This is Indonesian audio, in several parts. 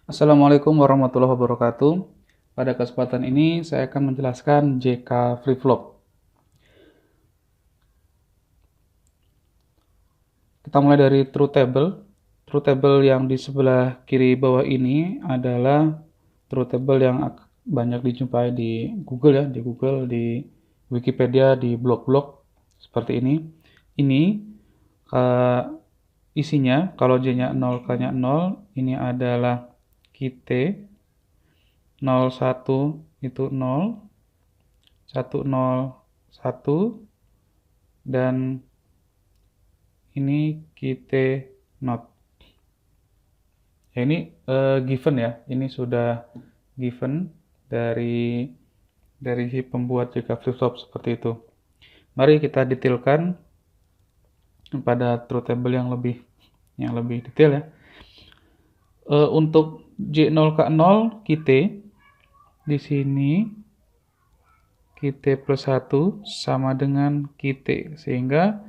Assalamualaikum warahmatullahi wabarakatuh. Pada kesempatan ini saya akan menjelaskan JK flip-flop. Kita mulai dari truth table. Truth table yang di sebelah kiri bawah ini adalah truth table yang banyak dijumpai di Google ya, di Wikipedia, di blog-blog seperti ini. Ini isinya kalau J-nya 0, K-nya 0, ini adalah kite 01 itu 0, 101, dan ini kite not. Ya, ini given ya, ini sudah given dari si pembuat JK flip-flop seperti itu. Mari kita detailkan pada truth table yang lebih detail ya. Untuk J0K0 kite di sini kite plus 1 sama dengan kite, sehingga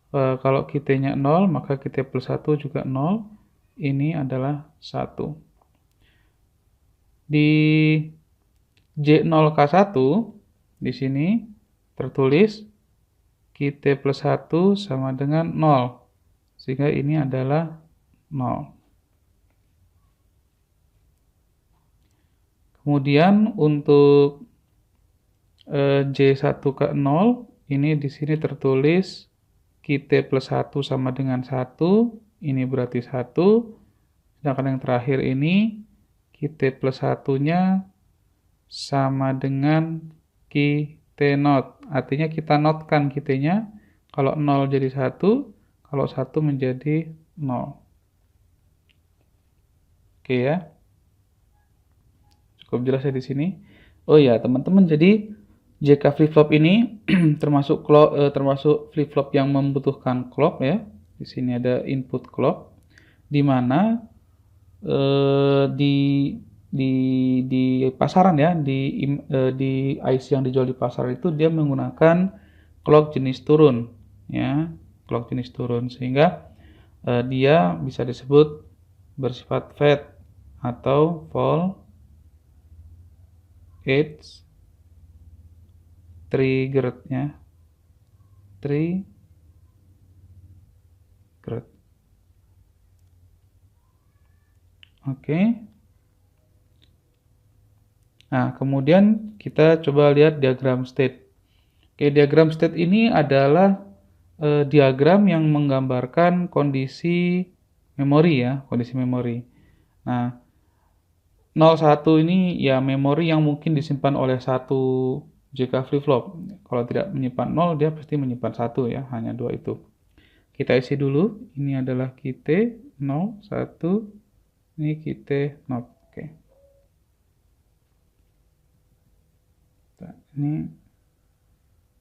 kalau kitenya 0 maka kite plus 1 juga 0, ini adalah 1. Di J0K1 di sini tertulis kite plus 1 sama dengan 0, sehingga ini adalah 0. Kemudian untuk J1K0 ini di sini tertulis kite plus 1 sama dengan 1, ini berarti 1. Sedangkan yang terakhir ini kite plus 1-nya sama dengan kite not. Artinya kita notkan kitenya, kalau 0 jadi 1, kalau 1 menjadi 0. Oke ya. Cukup jelas ya di sini. Oh ya, teman-teman, jadi JK flip-flop ini termasuk flip-flop yang membutuhkan clock ya. Di sini ada input clock, di mana di pasaran ya, di IC yang dijual di pasaran itu dia menggunakan clock jenis turun ya, clock jenis turun, sehingga dia bisa disebut bersifat fade atau fall edge triggered ya, triggered. Oke. Nah, kemudian kita coba lihat diagram state. Oke, diagram state ini adalah diagram yang menggambarkan kondisi memori ya, kondisi memori. Nah, 01 ini ya memori yang mungkin disimpan oleh satu JK flip-flop. Kalau tidak menyimpan 0, dia pasti menyimpan 1 ya, hanya 2 itu. Kita isi dulu, ini adalah kite 0, 1, ini kite not. Oke. Nah, ini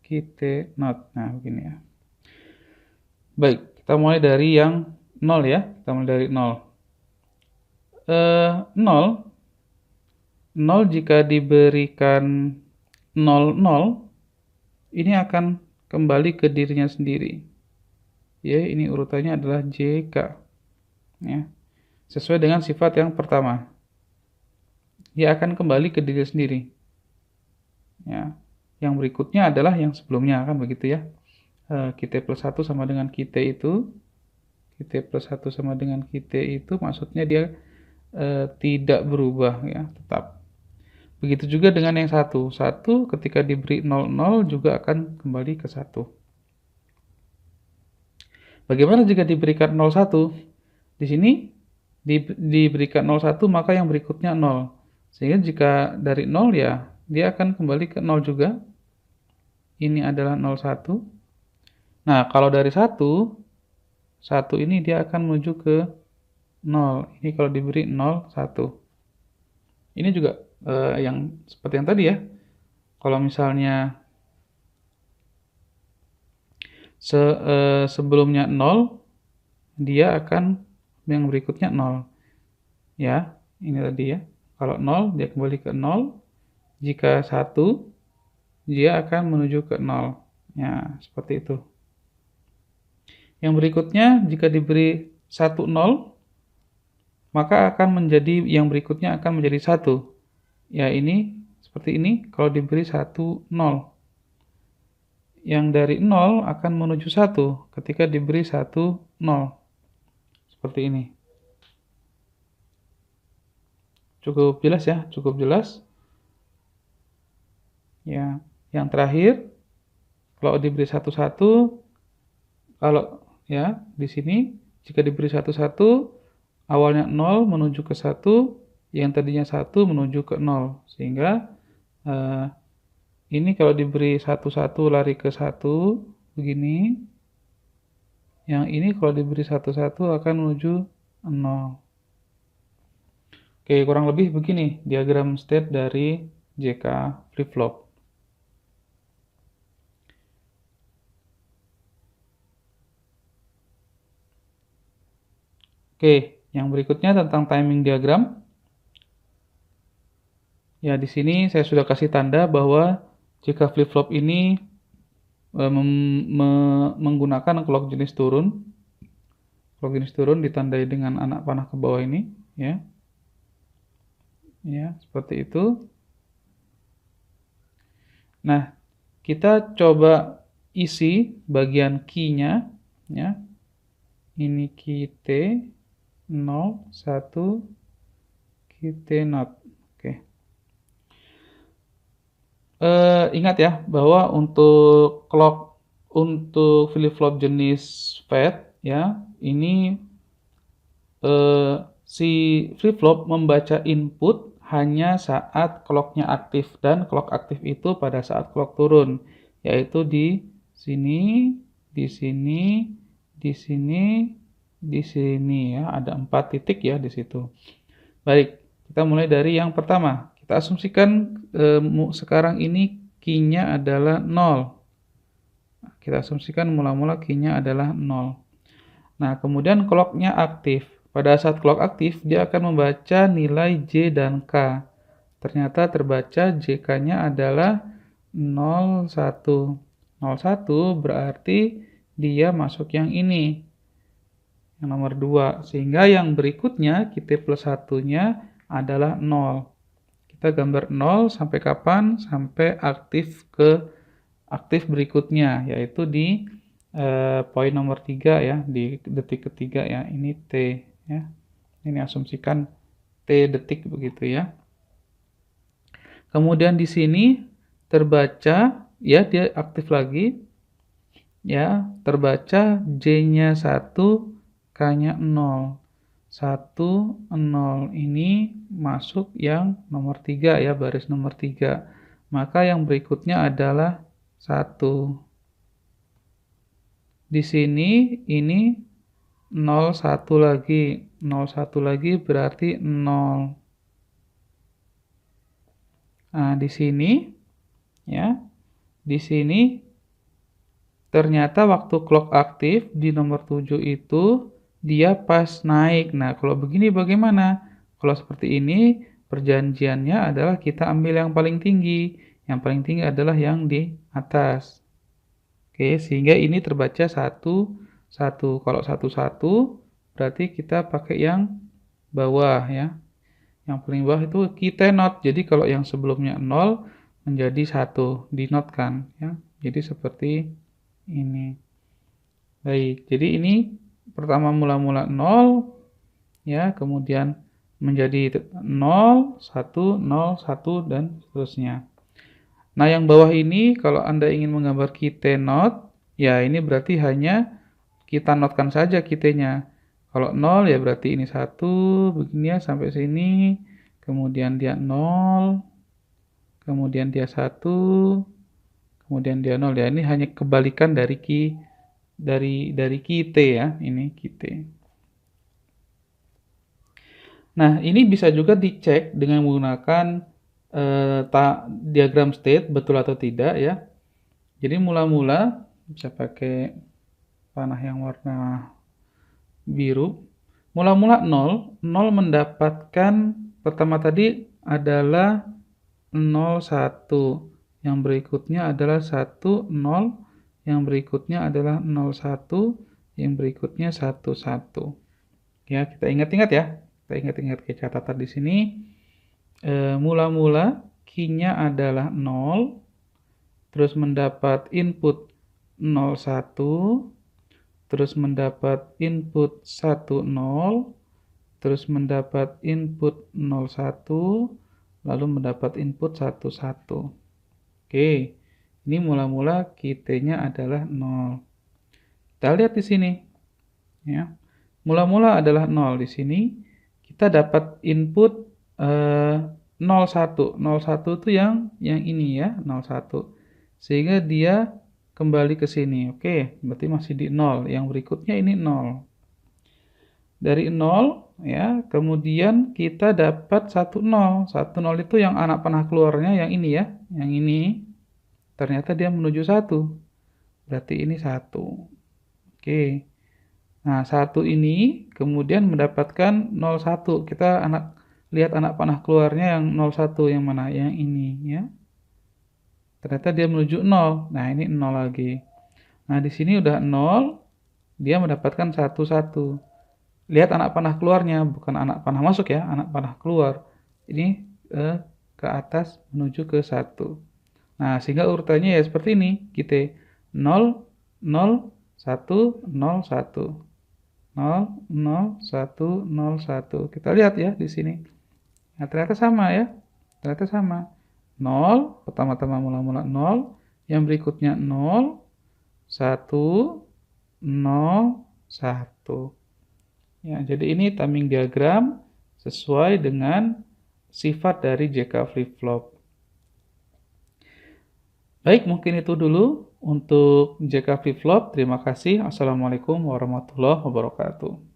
kite not. Nah, begini ya. Baik, kita mulai dari yang 0 ya. Kita mulai dari 0. 0 jika diberikan 00, ini akan kembali ke dirinya sendiri. Ya, ini urutannya adalah JK. Ya. Sesuai dengan sifat yang pertama. Dia akan kembali ke diri sendiri. Ya. Yang berikutnya adalah yang sebelumnya, kan begitu ya. Kite plus 1 sama dengan kite itu. Kite plus 1 sama dengan kite itu maksudnya dia tidak berubah ya, tetap. Begitu juga dengan yang 1. 1 ketika diberi 00 juga akan kembali ke 1. Bagaimana jika diberikan 01? Di sini diberikan 01 maka yang berikutnya 0. Sehingga jika dari 0 ya dia akan kembali ke 0 juga. Ini adalah 01. Nah, kalau dari 1 ini dia akan menuju ke 0. Ini kalau diberi 0, 1. Ini juga yang seperti yang tadi ya. Kalau misalnya sebelumnya 0, dia akan yang berikutnya 0. Ya, ini tadi ya. Kalau 0, dia kembali ke 0. Jika 1, dia akan menuju ke 0. Ya, seperti itu. Yang berikutnya, jika diberi 1, 0, maka akan menjadi yang berikutnya akan menjadi 1. Ya, ini seperti ini kalau diberi 1, 0. Yang dari 0 akan menuju 1 ketika diberi 1, 0. Seperti ini. Cukup jelas ya, cukup jelas. Ya, yang terakhir kalau diberi 1, 1, kalau ya di sini jika diberi 1, 1, awalnya 0 menuju ke 1, yang tadinya 1 menuju ke 0. Sehingga ini kalau diberi 1, 1 lari ke 1 begini. Yang ini kalau diberi 1, 1 akan menuju 0. Oke, kurang lebih begini diagram state dari JK flip-flop. Oke, yang berikutnya tentang timing diagram. Ya, di sini saya sudah kasih tanda bahwa jika flip-flop ini menggunakan clock jenis turun. Clock jenis turun ditandai dengan anak panah ke bawah ini, ya. Ya, seperti itu. Nah, kita coba isi bagian key-nya, ya. Ini key T 0, 1, key T not. Oke. Ingat ya bahwa untuk flip-flop jenis FET ya, ini si flip-flop membaca input hanya saat clock-nya aktif, dan clock aktif itu pada saat clock turun, yaitu di sini, di sini, di sini, di sini ya, ada 4 titik ya di situ. Baik, kita mulai dari yang pertama. Kita asumsikan sekarang ini key-nya adalah 0. Kita asumsikan mula-mula key-nya adalah 0. Nah, kemudian clock-nya aktif. Pada saat clock aktif, dia akan membaca nilai J dan K. Ternyata terbaca JK-nya adalah 01. 01 berarti dia masuk yang ini, yang nomor 2. Sehingga yang berikutnya, QT plus 1-nya adalah 0. Kita gambar 0 sampai kapan? Sampai aktif berikutnya, yaitu di poin nomor 3 ya, di detik ketiga ya. Ini T ya. Ini asumsikan T detik begitu ya. Kemudian di sini terbaca ya, dia aktif lagi ya, terbaca J-nya 1, K-nya 0. 1, 0 ini masuk yang nomor 3 ya, baris nomor 3. Maka yang berikutnya adalah 1. Di sini ini 01 lagi. 01 lagi berarti 0. Nah, di sini ya. Di sini ternyata waktu clock aktif di nomor 7 itu dia pas naik. Nah, kalau begini bagaimana? Kalau seperti ini, perjanjiannya adalah kita ambil yang paling tinggi. Yang paling tinggi adalah yang di atas. Oke, sehingga ini terbaca 1, 1. Kalau 1, 1, berarti kita pakai yang bawah ya. Yang paling bawah itu kita not. Jadi kalau yang sebelumnya 0 menjadi 1, dinotkan ya. Jadi seperti ini. Baik, jadi ini pertama mula-mula 0 ya, kemudian menjadi 0, 1, 0, 1 dan seterusnya. Nah, yang bawah ini kalau Anda ingin menggambar QT not, ya ini berarti hanya kita notkan saja QT-nya. Kalau 0 ya berarti ini 1 begini ya sampai sini, kemudian dia 0, kemudian dia 1, kemudian dia 0 ya. Ini hanya kebalikan dari QT ya, ini QT. Nah, ini bisa juga dicek dengan menggunakan diagram state betul atau tidak ya. Jadi mula-mula bisa pakai panah yang warna biru. Mula-mula 0 mendapatkan pertama tadi adalah 0, 1. Yang berikutnya adalah 1, 0. Yang berikutnya adalah 0, 1. Yang berikutnya 1, 1. Ya, kita ingat-ingat ya. Kita ingat-ingat ke catatan di sini. Mula-mula key-nya adalah 0, terus mendapat input 01, terus mendapat input 10, terus mendapat input 01, lalu mendapat input 11. Oke, ini mula-mula key-nya adalah 0. Kita lihat di sini. Ya. Mula-mula adalah 0 di sini. Kita dapat input 01. 01 itu yang ini ya, 01. Sehingga dia kembali ke sini. Oke, berarti masih di 0. Yang berikutnya ini 0. Dari 0 ya, kemudian kita dapat 10. 10 itu yang anak panah keluarnya yang ini ya, yang ini. Ternyata dia menuju 1. Berarti ini 1. Oke. Nah, 1 ini kemudian mendapatkan 01. Kita lihat anak panah keluarnya yang 01 yang mana? Yang ini ya. Ternyata dia menuju 0. Nah, ini 0 lagi. Nah, di sini udah 0, dia mendapatkan 1. Lihat anak panah keluarnya, bukan anak panah masuk ya, anak panah keluar. Ini ke atas menuju ke 1. Nah, sehingga urutannya ya seperti ini. Kita 0, 0, 1, 0, 1. 0, 0, 1, 0, 1. Kita lihat ya di sini. Nah, ternyata sama ya. Ternyata sama. 0, pertama-tama mula-mula 0. Yang berikutnya 0, 1, 0, 1. Ya, jadi ini timing diagram sesuai dengan sifat dari JK flip-flop. Baik, mungkin itu dulu untuk JK flip-flop. Terima kasih. Assalamualaikum warahmatullahi wabarakatuh.